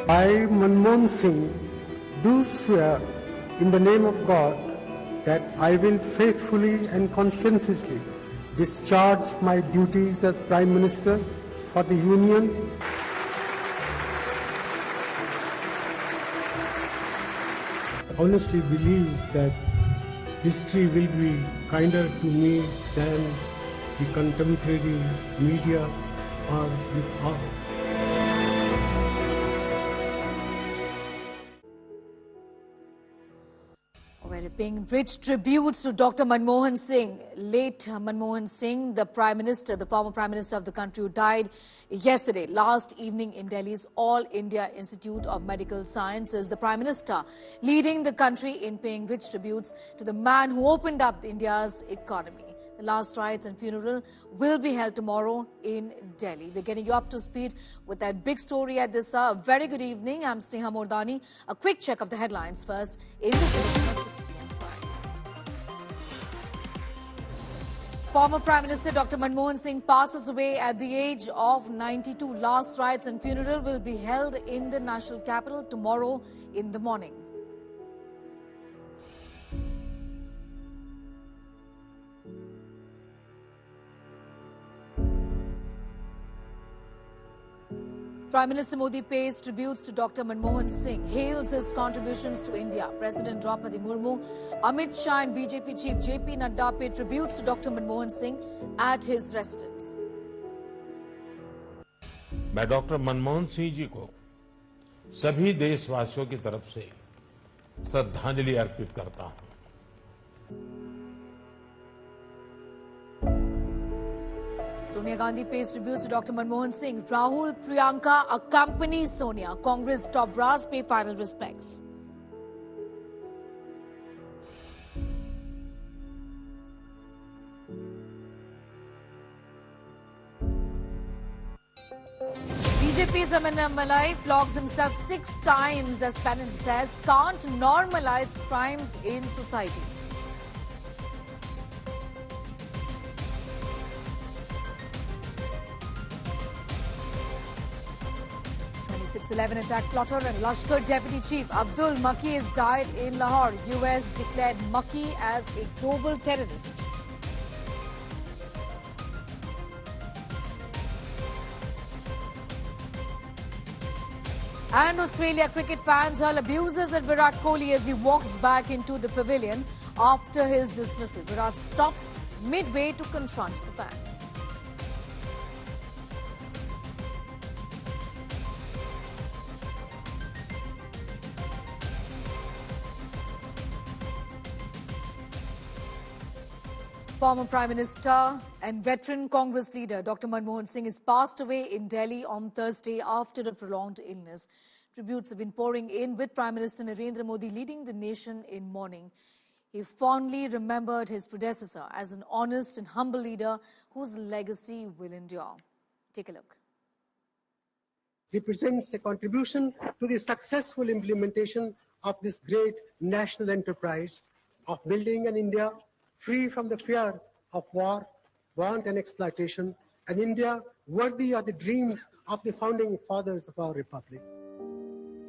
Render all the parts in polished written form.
I, Manmohan Singh, do swear in the name of God that I will faithfully and conscientiously discharge my duties as Prime Minister for the Union. I honestly believe that history will be kinder to me than the contemporary media or the power. Well, paying rich tributes to Dr. Manmohan Singh. Late Manmohan Singh, the Prime Minister, the former Prime Minister of the country, who died yesterday, last evening in Delhi's All India Institute of Medical Sciences. The Prime Minister leading the country in paying rich tributes to the man who opened up India's economy. The last rites and funeral will be held tomorrow in Delhi. We're getting you up to speed with that big story at this hour. Very good evening. I'm Sneha Mordani. A quick check of the headlines first in this edition of 6 p.m. Former Prime Minister Dr. Manmohan Singh passes away at the age of 92. Last rites and funeral will be held in the national capital tomorrow in the morning. Prime Minister Modi pays tributes to Dr. Manmohan Singh, hails his contributions to India. President Draupadi Murmu, Amit Shah and BJP Chief JP Nadda paid tributes to Dr. Manmohan Singh at his residence. मैं doctor Manmohan Singh जी को सभी देशवासियों की तरफ से श्रद्धांजलि अर्पित करता हूं। Sonia Gandhi pays tributes to Dr. Manmohan Singh. Rahul, Priyanka accompany Sonia. Congress top brass pay final respects. BJP's Aman Malai flogs himself 6 times as Pennant says can't normalize crimes in society. 6/11 attack plotter and Lashkar Deputy Chief Abdul Makki has died in Lahore. US declared Makki as a global terrorist. And Australia cricket fans hurl abuses at Virat Kohli as he walks back into the pavilion after his dismissal. Virat stops midway to confront the fans. Former Prime Minister and veteran Congress leader Dr. Manmohan Singh has passed away in Delhi on Thursday after a prolonged illness. Tributes have been pouring in, with Prime Minister Narendra Modi leading the nation in mourning. He fondly remembered his predecessor as an honest and humble leader whose legacy will endure. Take a look. Represents a contribution to the successful implementation of this great national enterprise of building an India free from the fear of war, want and exploitation, an India worthy of the dreams of the founding fathers of our republic.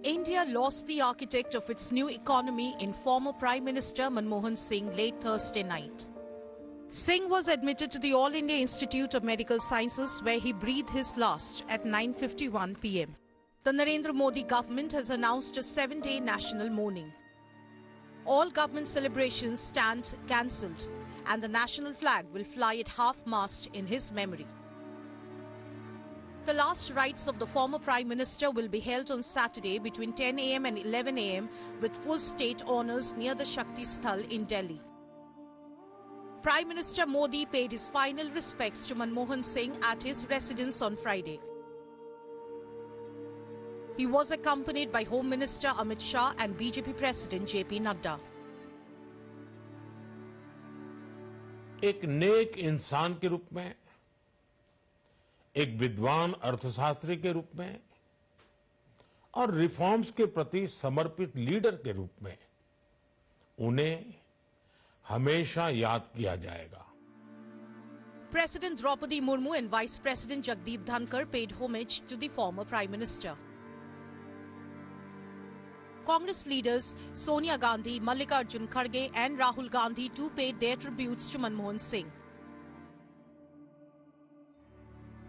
India lost the architect of its new economy in former Prime Minister Manmohan Singh late Thursday night. Singh was admitted to the All India Institute of Medical Sciences, where he breathed his last at 9:51 p.m. The Narendra Modi government has announced a 7-day national mourning. All government celebrations stand cancelled, and the national flag will fly at half-mast in his memory. The last rites of the former Prime Minister will be held on Saturday between 10 a.m. and 11 a.m. with full state honours near the Shakti Sthal in Delhi. Prime Minister Modi paid his final respects to Manmohan Singh at his residence on Friday. He was accompanied by Home Minister Amit Shah and BJP President JP Nadda. एक नेक इंसान के रूप में, एक विद्वान अर्थशास्त्री के रूप में और रिफॉर्म्स के प्रति समर्पित लीडर के रूप में उन्हें हमेशा याद किया जाएगा. President Draupadi Murmu and Vice President Jagdeep Dhankar paid homage to the former Prime Minister. Congress leaders Sonia Gandhi, Mallikarjun Kharge and Rahul Gandhi too paid their tributes to Manmohan Singh.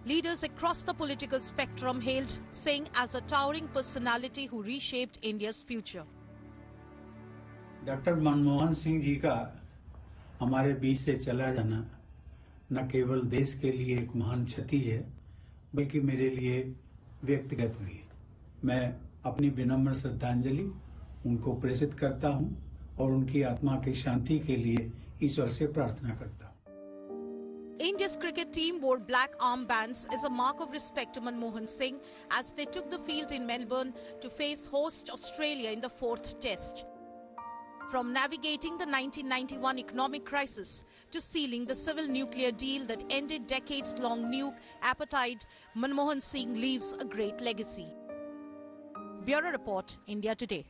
Leaders across the political spectrum hailed Singh as a towering personality who reshaped India's future. Doctor Manmohan Singh ji का हमारे बीच से चला जाना न केवल देश के लिए एक महान क्षति है, बल्कि मेरे लिए व्यक्तिगत भी। मैं अपनी विनम्र श्रद्धांजलि उनको प्रेषित करता हूं और उनकी आत्मा की शांति के लिए ईश्वर से प्रार्थना करता हूं। India's cricket team wore black armbands as a mark of respect to Manmohan Singh as they took the field in Melbourne to face host Australia in the 4th Test. From navigating the 1991 economic crisis to sealing the civil nuclear deal that ended decades-long nuke appetite, Manmohan Singh leaves a great legacy. Bureau Report, India Today.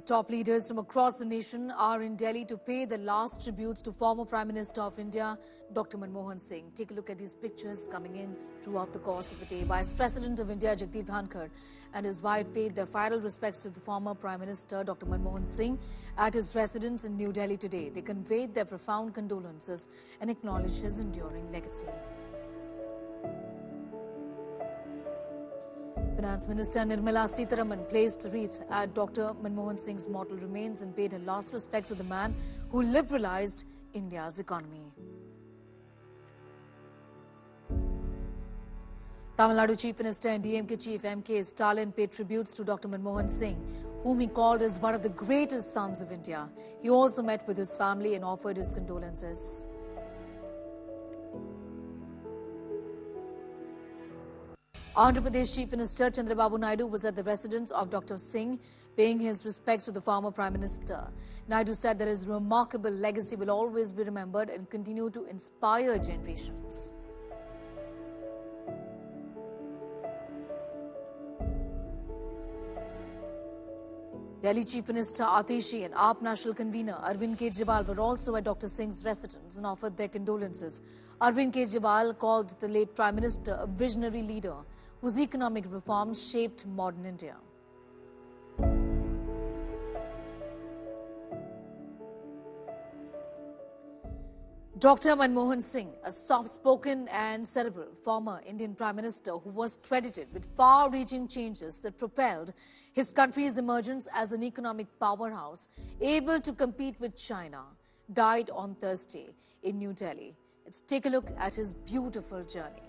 Top leaders from across the nation are in Delhi to pay the last tributes to former Prime Minister of India, Dr. Manmohan Singh. Take a look at these pictures coming in throughout the course of the day. Vice President of India, Jagdeep Dhankar, and his wife paid their final respects to the former Prime Minister, Dr. Manmohan Singh, at his residence in New Delhi today. They conveyed their profound condolences and acknowledged his enduring legacy. Finance Minister Nirmala Sitharaman placed a wreath at Dr. Manmohan Singh's mortal remains and paid her last respects to the man who liberalised India's economy. Tamil Nadu Chief Minister and DMK Chief M.K. Stalin paid tributes to Dr. Manmohan Singh, whom he called as one of the greatest sons of India. He also met with his family and offered his condolences. Andhra Pradesh Chief Minister Chandrababu Naidu was at the residence of Dr. Singh, paying his respects to the former Prime Minister. Naidu said that his remarkable legacy will always be remembered and continue to inspire generations. Delhi Chief Minister Atishi and AAP National Convener Arvind Kejriwal were also at Dr. Singh's residence and offered their condolences. Arvind Kejriwal called the late Prime Minister a visionary leader whose economic reforms shaped modern India. Dr. Manmohan Singh, a soft-spoken and cerebral former Indian Prime Minister who was credited with far-reaching changes that propelled his country's emergence as an economic powerhouse, able to compete with China, died on Thursday in New Delhi. Let's take a look at his beautiful journey.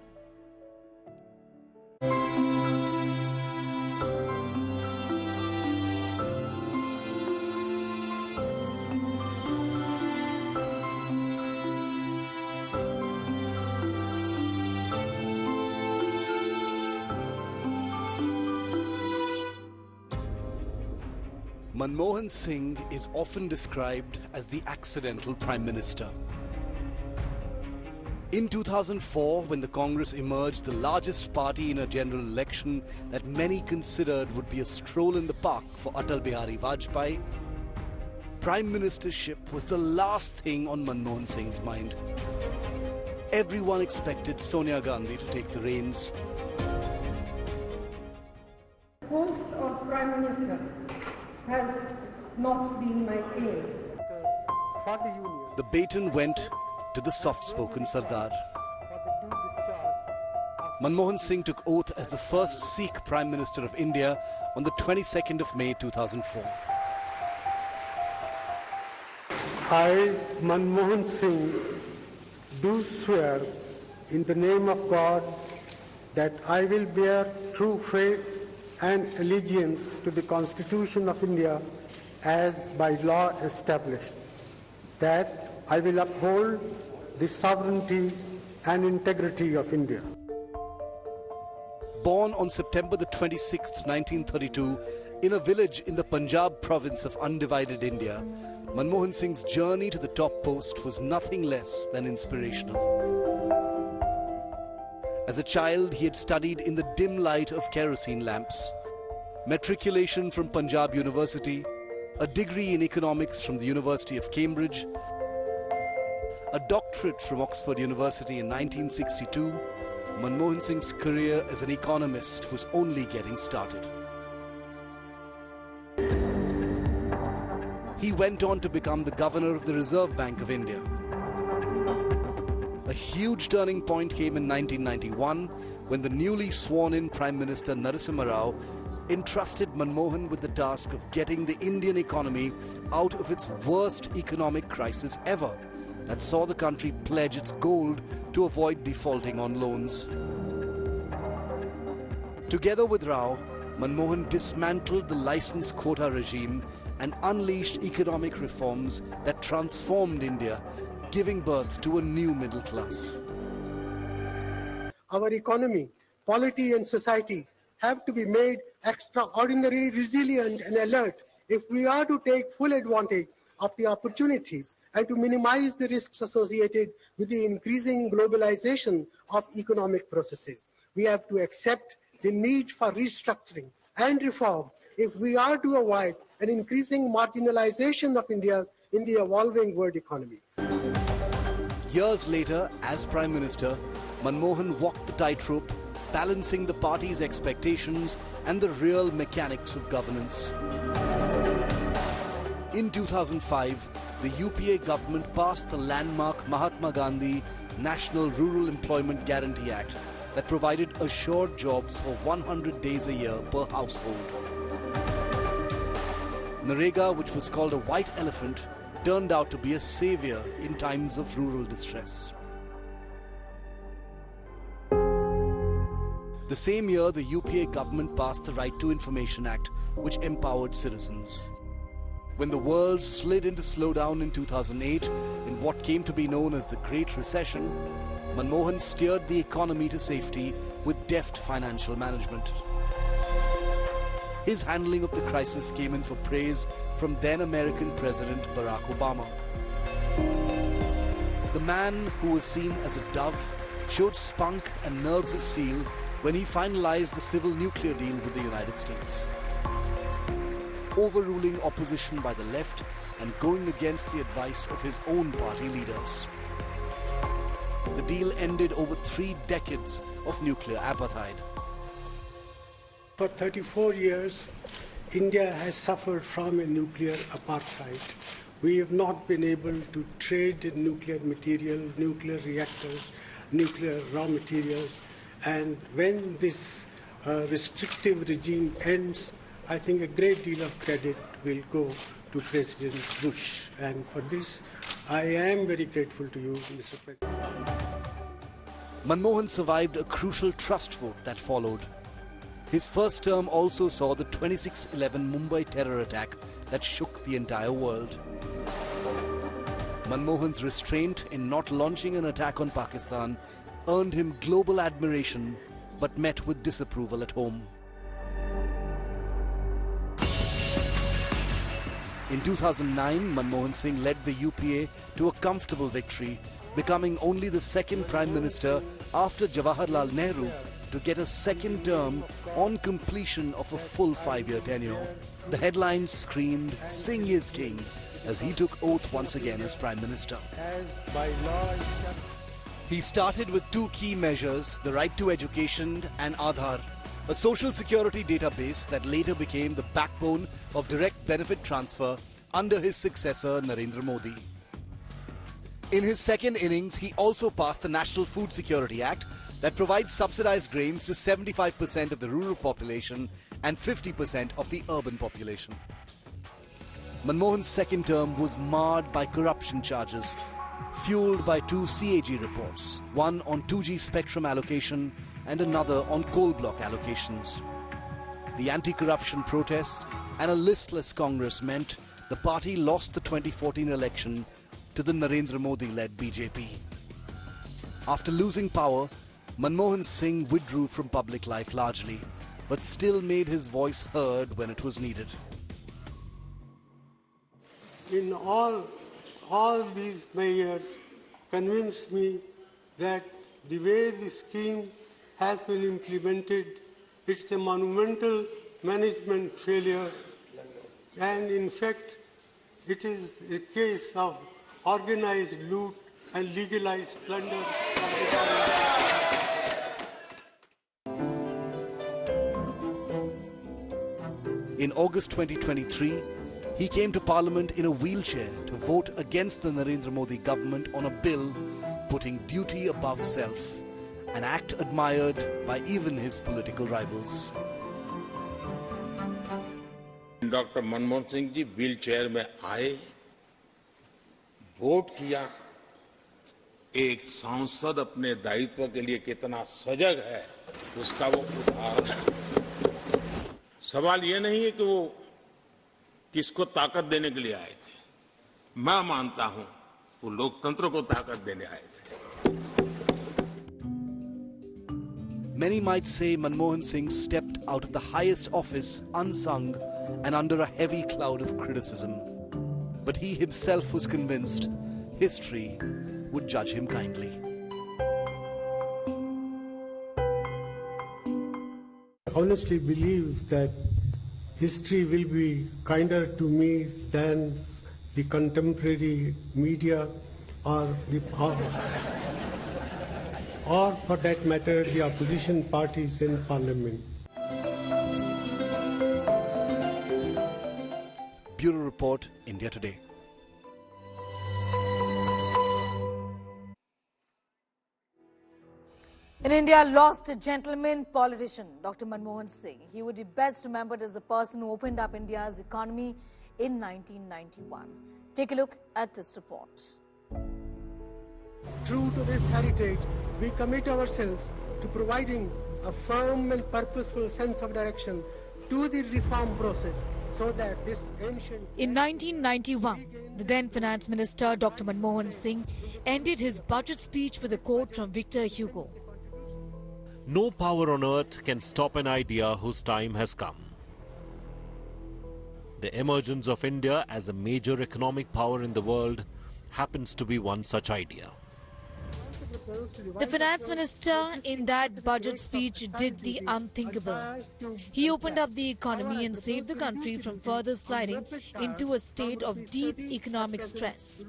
Manmohan Singh is often described as the accidental Prime Minister. In 2004, when the Congress emerged the largest party in a general election that many considered would be a stroll in the park for Atal Bihari Vajpayee, Prime Ministership was the last thing on Manmohan Singh's mind. Everyone expected Sonia Gandhi to take the reins. The post of Prime Minister has not been my aim. For the Union. The baton went to the soft-spoken Sardar. Manmohan Singh took oath as the first Sikh Prime Minister of India on the 22nd of May 2004. I, Manmohan Singh, do swear in the name of God that I will bear true faith and allegiance to the Constitution of India as by law established, that I will uphold the sovereignty and integrity of India. Born on September the 26th, 1932, in a village in the Punjab province of undivided India, Manmohan Singh's journey to the top post was nothing less than inspirational. As a child, he had studied in the dim light of kerosene lamps. Matriculation from Punjab University, a degree in economics from the University of Cambridge, a doctorate from Oxford University in 1962, Manmohan Singh's career as an economist was only getting started. He went on to become the governor of the Reserve Bank of India. A huge turning point came in 1991 when the newly sworn-in Prime Minister Narasimha Rao entrusted Manmohan with the task of getting the Indian economy out of its worst economic crisis ever, that saw the country pledge its gold to avoid defaulting on loans. Together with Rao, Manmohan dismantled the license quota regime and unleashed economic reforms that transformed India, giving birth to a new middle class. Our economy, polity and society have to be made extraordinarily resilient and alert if we are to take full advantage of the opportunities and to minimize the risks associated with the increasing globalization of economic processes. We have to accept the need for restructuring and reform if we are to avoid an increasing marginalization of India in the evolving world economy. Years later, as Prime Minister, Manmohan walked the tightrope, balancing the party's expectations and the real mechanics of governance. In 2005, the UPA government passed the landmark Mahatma Gandhi National Rural Employment Guarantee Act that provided assured jobs for 100 days a year per household. Narega, which was called a white elephant, turned out to be a savior in times of rural distress. The same year, the UPA government passed the Right to Information Act, which empowered citizens. When the world slid into slowdown in 2008, in what came to be known as the Great Recession, Manmohan steered the economy to safety with deft financial management. His handling of the crisis came in for praise from then-American President Barack Obama. The man who was seen as a dove showed spunk and nerves of steel when he finalized the civil nuclear deal with the United States, overruling opposition by the left and going against the advice of his own party leaders. The deal ended over 3 decades of nuclear apartheid. For 34 years, India has suffered from a nuclear apartheid. We have not been able to trade in nuclear material, nuclear reactors, nuclear raw materials. And when this restrictive regime ends, I think a great deal of credit will go to President Bush. And for this, I am very grateful to you, Mr. President. Manmohan survived a crucial trust vote that followed. His first term also saw the 26/11 Mumbai terror attack that shook the entire world. Manmohan's restraint in not launching an attack on Pakistan earned him global admiration, but met with disapproval at home. In 2009, Manmohan Singh led the UPA to a comfortable victory, becoming only the second Prime Minister after Jawaharlal Nehru to get a second term on completion of a full 5-year tenure. The headlines screamed, "Singh is King," as he took oath once again as Prime Minister. He started with 2 key measures, the right to education and Aadhaar, a social security database that later became the backbone of direct benefit transfer under his successor Narendra Modi. In his second innings, he also passed the National Food Security Act that provides subsidized grains to 75% of the rural population and 50% of the urban population. Manmohan's second term was marred by corruption charges, fueled by 2 CAG reports, one on 2G spectrum allocation and another on coal block allocations. The anti-corruption protests and a listless Congress meant the party lost the 2014 election to the Narendra Modi-led BJP. After losing power, Manmohan Singh withdrew from public life largely, but still made his voice heard when it was needed. In all these mayors convinced me that the way the scheme has been implemented, it's a monumental management failure, and in fact, it is a case of organized loot and legalized plunder of the government. In August 2023, he came to Parliament in a wheelchair to vote against the Narendra Modi government on a bill putting duty above self, an act admired by even his political rivals. Doctor Manmohan Singh ji wheelchair में आए, vote किया। एक सांसद अपने दायित्व के लिए कितना सजग है, उसका वो उदाहरण है। सवाल ये नहीं है कि वो किसको ताकत देने के लिए आए थे। मैं मानता हूं वो लोकतंत्र को ताकत देने आए थे। Many might say Manmohan Singh stepped out of the highest office unsung and under a heavy cloud of criticism. But he himself was convinced history would judge him kindly. I honestly believe that history will be kinder to me than the contemporary media or for that matter, the opposition parties in Parliament. Bureau Report, India Today. In India, lost gentleman politician Dr. Manmohan Singh. He would be best remembered as the person who opened up India's economy in 1991. Take a look at this report. True to this heritage, we commit ourselves to providing a firm and purposeful sense of direction to the reform process so that this ancient... In 1991, the then Finance Minister Dr. Manmohan Singh ended his budget speech with a quote from Victor Hugo. No power on earth can stop an idea whose time has come. The emergence of India as a major economic power in the world happens to be one such idea. The finance minister in that budget speech did the unthinkable. He opened up the economy and saved the country from further sliding into a state of deep economic stress.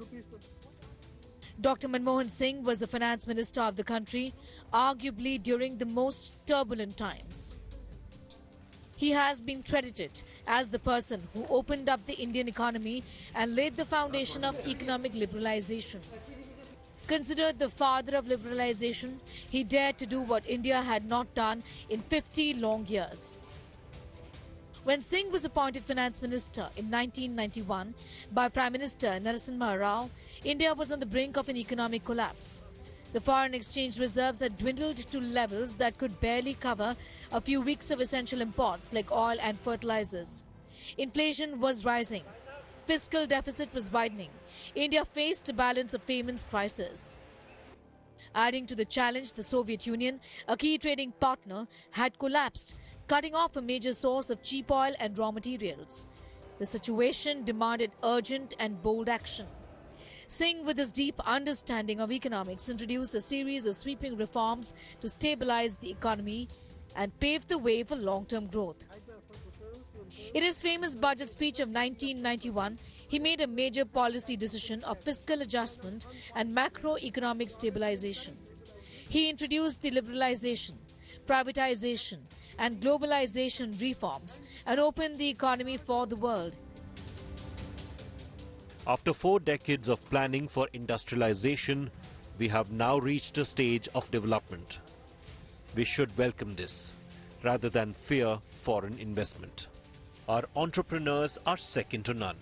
Dr. Manmohan Singh was the finance minister of the country, arguably during the most turbulent times. He has been credited as the person who opened up the Indian economy and laid the foundation of economic liberalisation. Considered the father of liberalisation, he dared to do what India had not done in 50 long years. When Singh was appointed finance minister in 1991 by Prime Minister Narasimha Rao, India was on the brink of an economic collapse. The foreign exchange reserves had dwindled to levels that could barely cover a few weeks of essential imports like oil and fertilizers. Inflation was rising. Fiscal deficit was widening. India faced a balance of payments crisis. Adding to the challenge, the Soviet Union, a key trading partner, had collapsed, cutting off a major source of cheap oil and raw materials. The situation demanded urgent and bold action. Singh, with his deep understanding of economics, introduced a series of sweeping reforms to stabilize the economy and pave the way for long-term growth. In his famous budget speech of 1991, he made a major policy decision of fiscal adjustment and macroeconomic stabilization. He introduced the liberalization, privatization and globalization reforms and opened the economy for the world. After 4 decades of planning for industrialization, we have now reached a stage of development. We should welcome this, rather than fear foreign investment. Our entrepreneurs are second to none.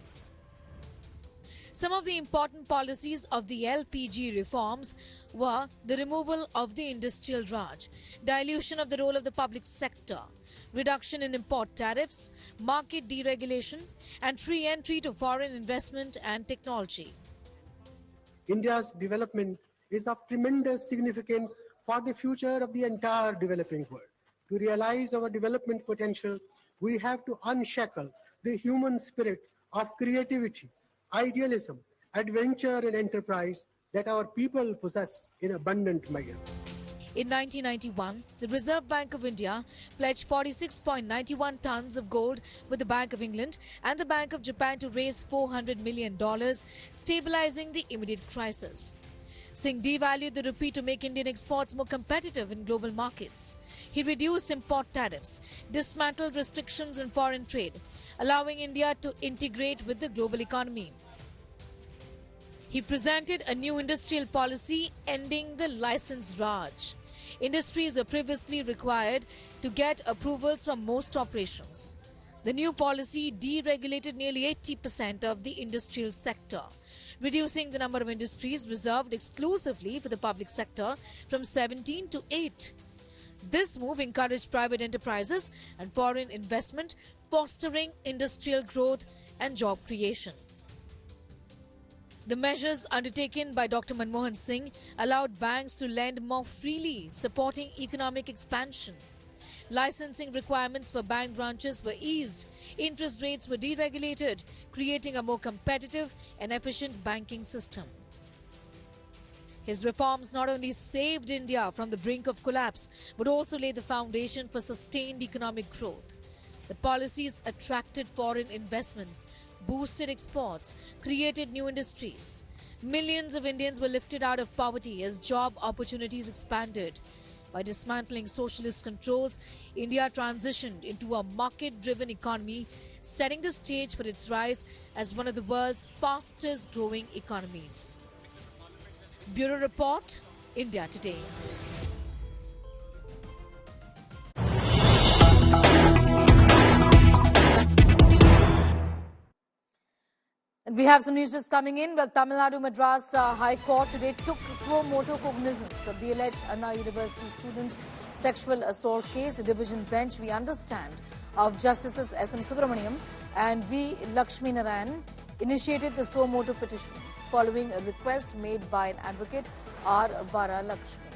Some of the important policies of the LPG reforms were the removal of the industrial Raj, dilution of the role of the public sector, reduction in import tariffs, market deregulation, and free entry to foreign investment and technology. India's development is of tremendous significance for the future of the entire developing world. To realize our development potential, we have to unshackle the human spirit of creativity, idealism, adventure and enterprise that our people possess in abundant measure. In 1991, the Reserve Bank of India pledged 46.91 tons of gold with the Bank of England and the Bank of Japan to raise $400 million, stabilizing the immediate crisis. Singh devalued the rupee to make Indian exports more competitive in global markets. He reduced import tariffs, dismantled restrictions in foreign trade, allowing India to integrate with the global economy. He presented a new industrial policy ending the license Raj. Industries were previously required to get approvals from most operations. The new policy deregulated nearly 80% of the industrial sector, reducing the number of industries reserved exclusively for the public sector from 17 to 8. This move encouraged private enterprises and foreign investment, fostering industrial growth and job creation. The measures undertaken by Dr. Manmohan Singh allowed banks to lend more freely, supporting economic expansion. Licensing requirements for bank branches were eased, interest rates were deregulated, creating a more competitive and efficient banking system. His reforms not only saved India from the brink of collapse, but also laid the foundation for sustained economic growth. The policies attracted foreign investments, boosted exports, created new industries. Millions of Indians were lifted out of poverty as job opportunities expanded. By dismantling socialist controls, India transitioned into a market-driven economy, setting the stage for its rise as one of the world's fastest-growing economies. Bureau Report, India Today. And we have some news just coming in. Well, Tamil Nadu Madras High Court today took suo motu cognizance of the alleged Anna University student sexual assault case. A division bench, we understand, of Justices S.M. Subramaniam and V. Lakshmi Narayan initiated the suo motu petition following a request made by an advocate, R. Vara Lakshmi.